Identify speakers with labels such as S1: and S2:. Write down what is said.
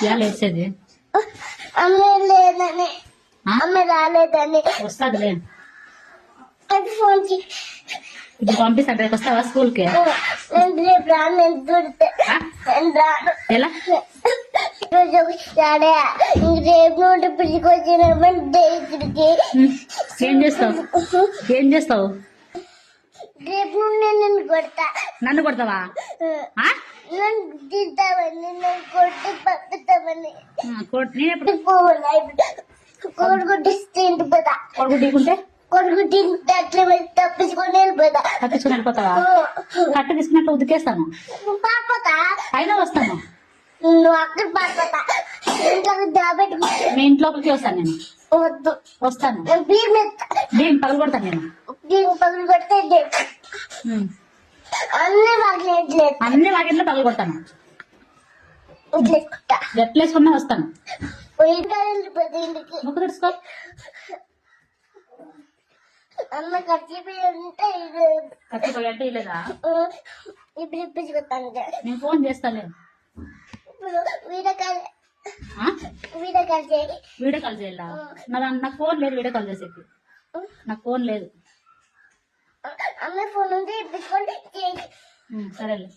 S1: ఇవాళ వేసేది
S2: అమ్మ లేదని, అమ్మ రాలేదని
S1: వస్తాదులే.
S2: అది ఫోన్
S1: ఇప్పుడు పంపిస్తాను. రేపు వస్తావా స్కూల్కి?
S2: నేను రేపు రాను, నేను దొరికితే నేను రాను.
S1: ఎలా?
S2: సరే రేపు నుండి పిలిచికొచ్చినామంటే ఇక్కడికి
S1: ఏం చేస్తావు? ఏం చేస్తావు?
S2: రేపు నుండి నేను కొడతా.
S1: నన్ను కొడతావా?
S2: నన్ను తింటామని, నన్ను కొట్టి పంపుతామని.
S1: నేను ఎప్పుడు
S2: కొడుకుంటే ఇంటిపోతా.
S1: కొడుకు ఢీకుంటే
S2: కొడుకుంటే అట్లా తప్పించుకొని వెళ్ళిపోతా.
S1: తప్పించుకొని వెళ్ళిపోతావా? కట్ట తీసుకున్నట్టు ఉతికేస్తాను.
S2: పారిపోతా.
S1: అయినా వస్తాను.
S2: నువ్వు అక్కడ పారిపోతా. ఇంట్లోకి దాబెట్టుకో.
S1: మీ ఇంట్లోకి వస్తాను నేను.
S2: వద్దు,
S1: వస్తాను.
S2: భీమ్ ఎత్తా.
S1: భీమ్ పగలు కొడతాను నేను.
S2: భీమ్ పగులు కొడితే అన్ని వాకిలేదు.
S1: అన్ని వాకిట్లో పగలు కొడతాను.
S2: ఇట్లేసుకుంటా.
S1: ఎట్లేసుకున్నా వస్తాను.
S2: వెళ్ళిపోతే ఇంటికి.
S1: ముక్కు తెరుచుకో.
S2: అమ్మ కట్టిపోయి ఉంటే
S1: కత్తిపోయి అంటే ఇలేదా?
S2: ఇప్పుడు ఇప్పించుకుంటాను.
S1: నేను ఫోన్ చేస్తాను.
S2: ఇప్పుడు వీడియో కాల్ చేయి.
S1: వీడియో కాల్ చేయాలా? నాకు ఫోన్ లేదు వీడియో కాల్ చేసేకి. నాకు ఫోన్ లేదు.
S2: అమ్మ ఫోన్ ఉంది, ఇప్పించుకోండి.
S1: సరేలే.